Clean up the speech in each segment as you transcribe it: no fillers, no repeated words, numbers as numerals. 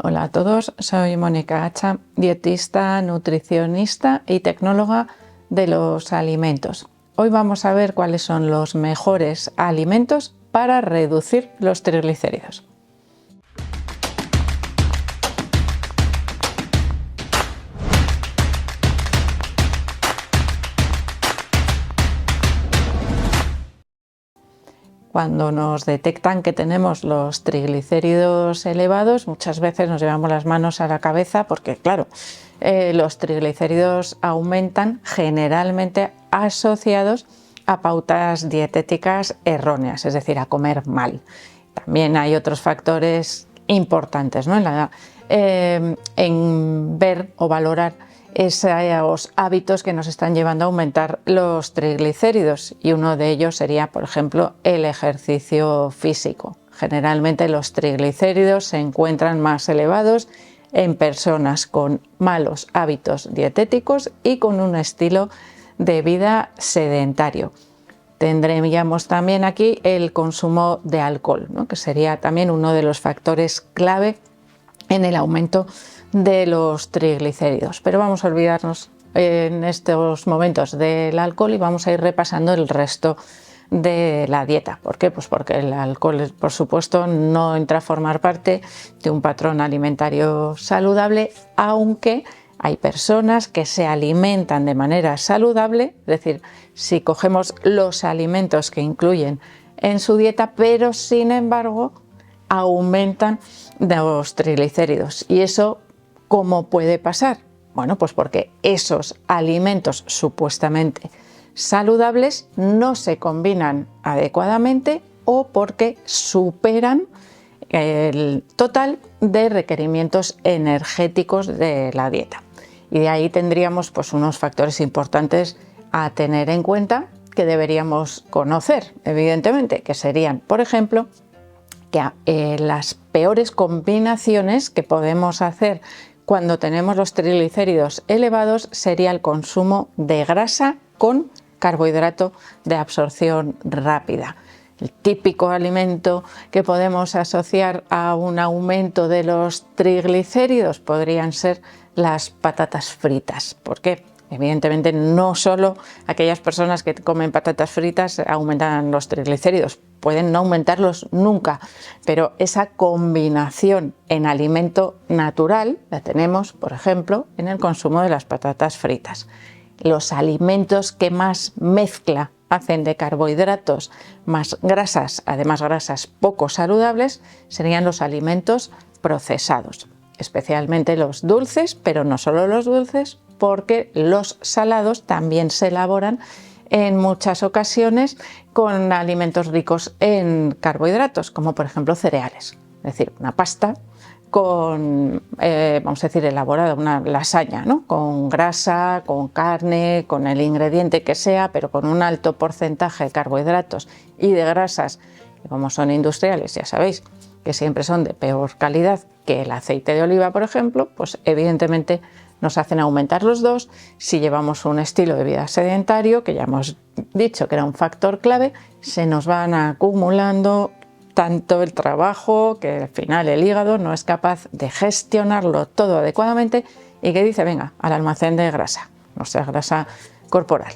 Hola a todos, soy Mónica Hacha, dietista, nutricionista y tecnóloga de los alimentos. Hoy vamos a ver cuáles son los mejores alimentos para reducir los triglicéridos. Cuando nos detectan que tenemos los triglicéridos elevados, muchas veces nos llevamos las manos a la cabeza porque, claro, los triglicéridos aumentan generalmente asociados a pautas dietéticas erróneas, es decir, a comer mal. También hay otros factores importantes, ¿no? en ver o valorar esos hábitos que nos están llevando a aumentar los triglicéridos, y uno de ellos sería, por ejemplo, el ejercicio físico. Generalmente los triglicéridos se encuentran más elevados en personas con malos hábitos dietéticos y con un estilo de vida sedentario. Tendríamos también aquí el consumo de alcohol, ¿no? Que sería también uno de los factores clave en el aumento de los triglicéridos. Pero vamos a olvidarnos en estos momentos del alcohol y vamos a ir repasando el resto de la dieta. ¿Por qué? Pues porque el alcohol, por supuesto, no entra a formar parte de un patrón alimentario saludable, aunque hay personas que se alimentan de manera saludable, es decir, si cogemos los alimentos que incluyen en su dieta, pero sin embargo aumentan los triglicéridos. Y eso, ¿cómo puede pasar? Bueno, pues porque esos alimentos supuestamente saludables no se combinan adecuadamente o porque superan el total de requerimientos energéticos de la dieta. Y de ahí tendríamos pues unos factores importantes a tener en cuenta que deberíamos conocer, evidentemente, que serían, por ejemplo, que las peores combinaciones que podemos hacer cuando tenemos los triglicéridos elevados sería el consumo de grasa con carbohidrato de absorción rápida. El típico alimento que podemos asociar a un aumento de los triglicéridos podrían ser las patatas fritas. ¿Por qué? Evidentemente no solo aquellas personas que comen patatas fritas aumentan los triglicéridos, pueden no aumentarlos nunca, pero esa combinación en alimento natural la tenemos, por ejemplo, en el consumo de las patatas fritas. Los alimentos que más mezcla hacen de carbohidratos más grasas, además grasas poco saludables, serían los alimentos procesados, especialmente los dulces, pero no solo los dulces, porque los salados también se elaboran en muchas ocasiones con alimentos ricos en carbohidratos, como por ejemplo cereales, es decir, una pasta con, vamos a decir, elaborada, una lasaña, ¿no? Con grasa, con carne, con el ingrediente que sea, pero con un alto porcentaje de carbohidratos y de grasas, que como son industriales, ya sabéis, que siempre son de peor calidad que el aceite de oliva, por ejemplo, pues evidentemente nos hacen aumentar los dos. Si llevamos un estilo de vida sedentario, que ya hemos dicho que era un factor clave, se nos van acumulando tanto el trabajo que al final el hígado no es capaz de gestionarlo todo adecuadamente y que dice, venga, al almacén de grasa, o sea, grasa corporal.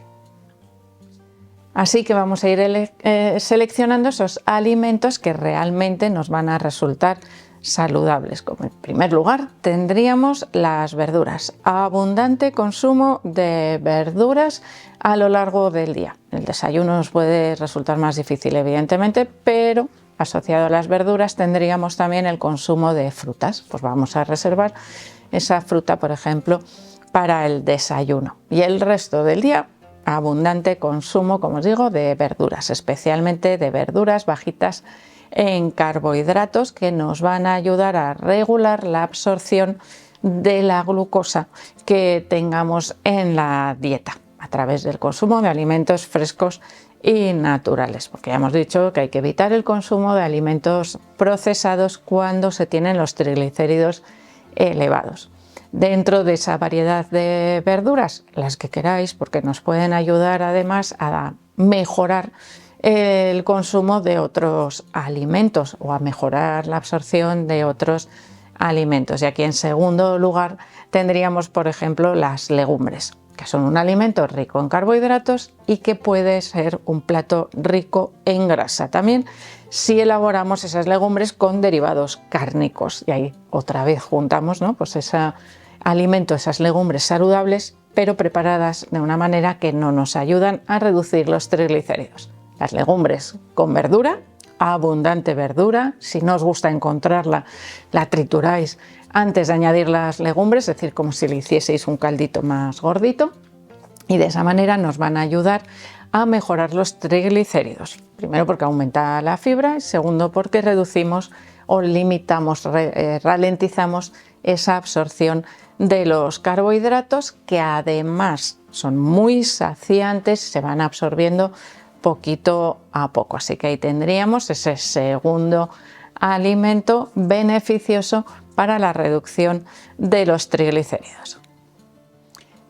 Así que vamos a ir seleccionando esos alimentos que realmente nos van a resultar saludables. Como en primer lugar tendríamos las verduras, abundante consumo de verduras a lo largo del día. El desayuno nos puede resultar más difícil, evidentemente, pero asociado a las verduras tendríamos también el consumo de frutas. Pues vamos a reservar esa fruta, por ejemplo, para el desayuno, y el resto del día abundante consumo, como os digo, de verduras, especialmente de verduras bajitas en carbohidratos, que nos van a ayudar a regular la absorción de la glucosa que tengamos en la dieta a través del consumo de alimentos frescos y naturales, porque ya hemos dicho que hay que evitar el consumo de alimentos procesados cuando se tienen los triglicéridos elevados. Dentro de esa variedad de verduras, las que queráis, porque nos pueden ayudar además a mejorar el consumo de otros alimentos o a mejorar la absorción de otros alimentos. Y aquí en segundo lugar tendríamos, por ejemplo, las legumbres, que son un alimento rico en carbohidratos y que puede ser un plato rico en grasa también si elaboramos esas legumbres con derivados cárnicos. Y ahí otra vez juntamos, ¿no?, pues ese alimento, esas legumbres saludables, pero preparadas de una manera que no nos ayudan a reducir los triglicéridos. Las legumbres con verdura, abundante verdura. Si no os gusta encontrarla, la trituráis antes de añadir las legumbres, es decir, como si le hicieseis un caldito más gordito, y de esa manera nos van a ayudar a mejorar los triglicéridos. Primero porque aumenta la fibra y segundo porque reducimos o limitamos, ralentizamos esa absorción de los carbohidratos, que además son muy saciantes, se van absorbiendo poquito a poco. Así que ahí tendríamos ese segundo alimento beneficioso para la reducción de los triglicéridos.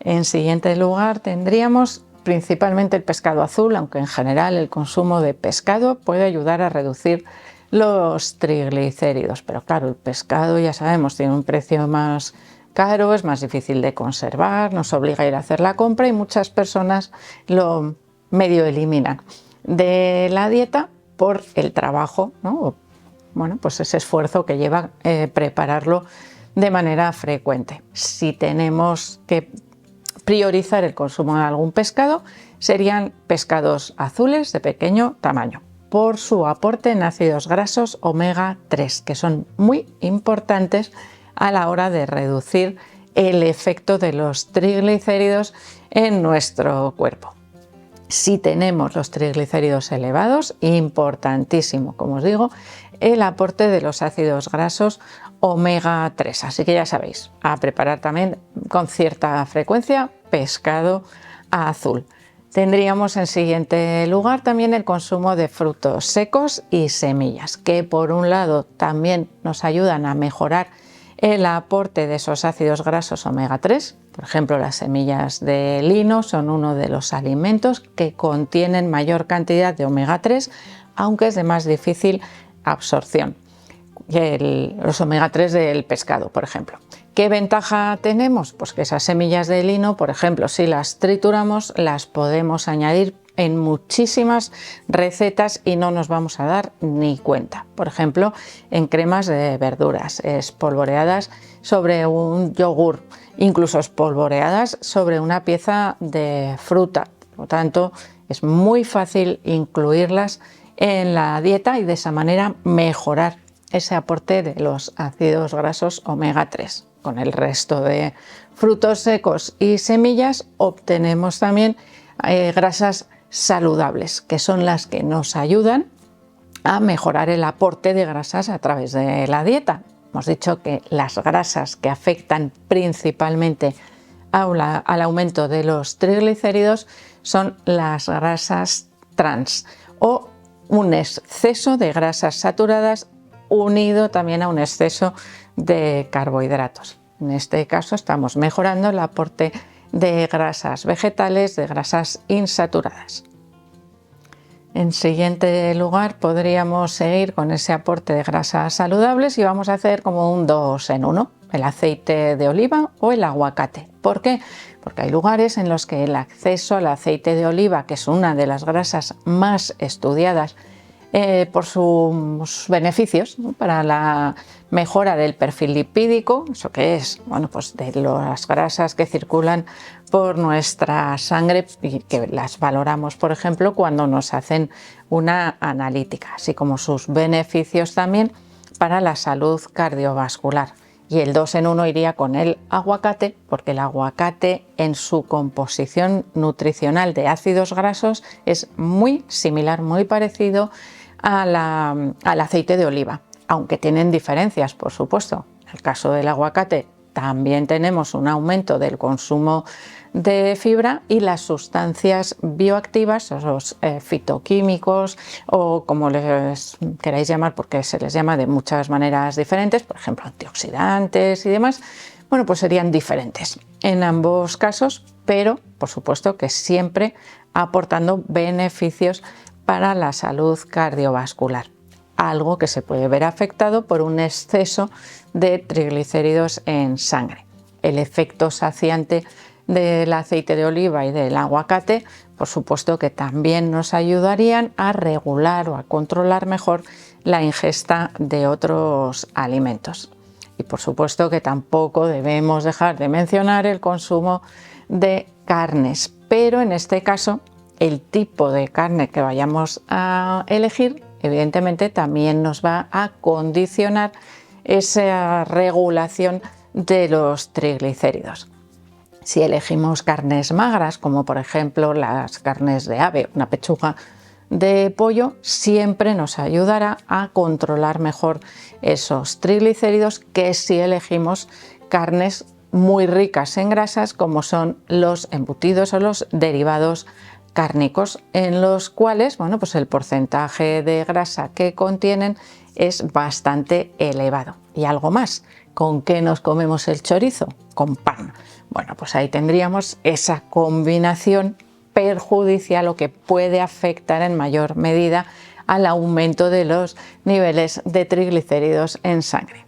En siguiente lugar tendríamos principalmente el pescado azul, aunque en general el consumo de pescado puede ayudar a reducir los triglicéridos. Pero claro, el pescado, ya sabemos, tiene un precio más caro, es más difícil de conservar, nos obliga a ir a hacer la compra y muchas personas lo medio eliminan de la dieta por el trabajo, ¿no? Bueno, pues ese esfuerzo que lleva prepararlo de manera frecuente. Si tenemos que priorizar el consumo de algún pescado, serían pescados azules de pequeño tamaño, por su aporte en ácidos grasos omega 3, que son muy importantes a la hora de reducir el efecto de los triglicéridos en nuestro cuerpo. Si tenemos los triglicéridos elevados, importantísimo, como os digo, el aporte de los ácidos grasos omega 3. Así que ya sabéis, a preparar también con cierta frecuencia pescado azul. Tendríamos en siguiente lugar también el consumo de frutos secos y semillas, que por un lado también nos ayudan a mejorar el aporte de esos ácidos grasos omega 3. Por ejemplo, las semillas de lino son uno de los alimentos que contienen mayor cantidad de omega 3, aunque es de más difícil absorción que los omega 3 del pescado, por ejemplo. ¿Qué ventaja tenemos? Pues que esas semillas de lino, por ejemplo, si las trituramos, las podemos añadir en muchísimas recetas y no nos vamos a dar ni cuenta. Por ejemplo, en cremas de verduras, espolvoreadas sobre un yogur, incluso espolvoreadas sobre una pieza de fruta. Por lo tanto, es muy fácil incluirlas en la dieta y de esa manera mejorar ese aporte de los ácidos grasos omega 3. Con el resto de frutos secos y semillas obtenemos también grasas saludables, que son las que nos ayudan a mejorar el aporte de grasas a través de la dieta. Hemos dicho que las grasas que afectan principalmente al aumento de los triglicéridos son las grasas trans o un exceso de grasas saturadas unido también a un exceso de carbohidratos. En este caso estamos mejorando el aporte de grasas vegetales, de grasas insaturadas. En siguiente lugar podríamos seguir con ese aporte de grasas saludables y vamos a hacer como un 2 en 1, el aceite de oliva o el aguacate. ¿Por qué? Porque hay lugares en los que el acceso al aceite de oliva, que es una de las grasas más estudiadas por sus beneficios, ¿no?, para la mejora del perfil lipídico, ¿eso qué es? Bueno, pues de las grasas que circulan por nuestra sangre y que las valoramos, por ejemplo, cuando nos hacen una analítica, así como sus beneficios también para la salud cardiovascular. Y el 2 en 1 iría con el aguacate, porque el aguacate en su composición nutricional de ácidos grasos es muy similar, muy parecido al aceite de oliva, aunque tienen diferencias, por supuesto. En el caso del aguacate también tenemos un aumento del consumo de fibra y las sustancias bioactivas, esos fitoquímicos o como les queráis llamar, porque se les llama de muchas maneras diferentes, por ejemplo antioxidantes y demás, bueno, pues serían diferentes en ambos casos, pero por supuesto que siempre aportando beneficios para la salud cardiovascular. algo que se puede ver afectado por un exceso de triglicéridos en sangre. El efecto saciante del aceite de oliva y del aguacate, por supuesto que también nos ayudarían a regular o a controlar mejor la ingesta de otros alimentos. Y por supuesto que tampoco debemos dejar de mencionar el consumo de carnes, pero en este caso el tipo de carne que vayamos a elegir evidentemente también nos va a condicionar esa regulación de los triglicéridos. Si elegimos carnes magras, como por ejemplo las carnes de ave, una pechuga de pollo, siempre nos ayudará a controlar mejor esos triglicéridos que si elegimos carnes muy ricas en grasas, como son los embutidos o los derivados cárnicos, en los cuales pues el porcentaje de grasa que contienen es bastante elevado. Y algo más, ¿con qué nos comemos el chorizo? Con pan. Bueno, pues ahí tendríamos esa combinación perjudicial o que puede afectar en mayor medida al aumento de los niveles de triglicéridos en sangre.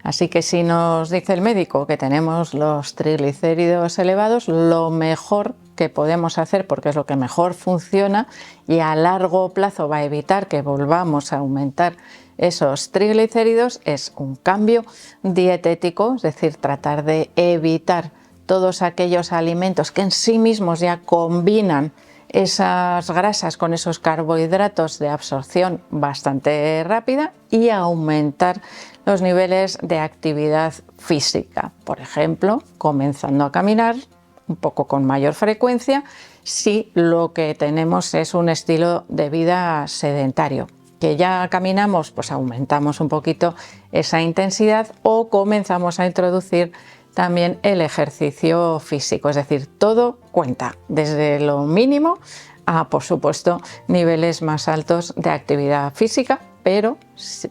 Así que si nos dice el médico que tenemos los triglicéridos elevados, lo mejor que podemos hacer, porque es lo que mejor funciona y a largo plazo va a evitar que volvamos a aumentar esos triglicéridos, es un cambio dietético, es decir, tratar de evitar todos aquellos alimentos que en sí mismos ya combinan esas grasas con esos carbohidratos de absorción bastante rápida y aumentar los niveles de actividad física, por ejemplo, comenzando a caminar un poco con mayor frecuencia si lo que tenemos es un estilo de vida sedentario. Que ya caminamos, pues aumentamos un poquito esa intensidad o comenzamos a introducir también el ejercicio físico, es decir, todo cuenta, desde lo mínimo a, por supuesto, niveles más altos de actividad física, pero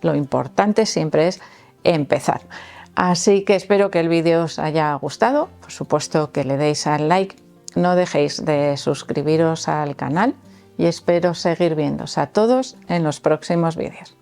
lo importante siempre es empezar. Así que espero que el vídeo os haya gustado, por supuesto que le deis al like, no dejéis de suscribiros al canal y espero seguir viéndoos a todos en los próximos vídeos.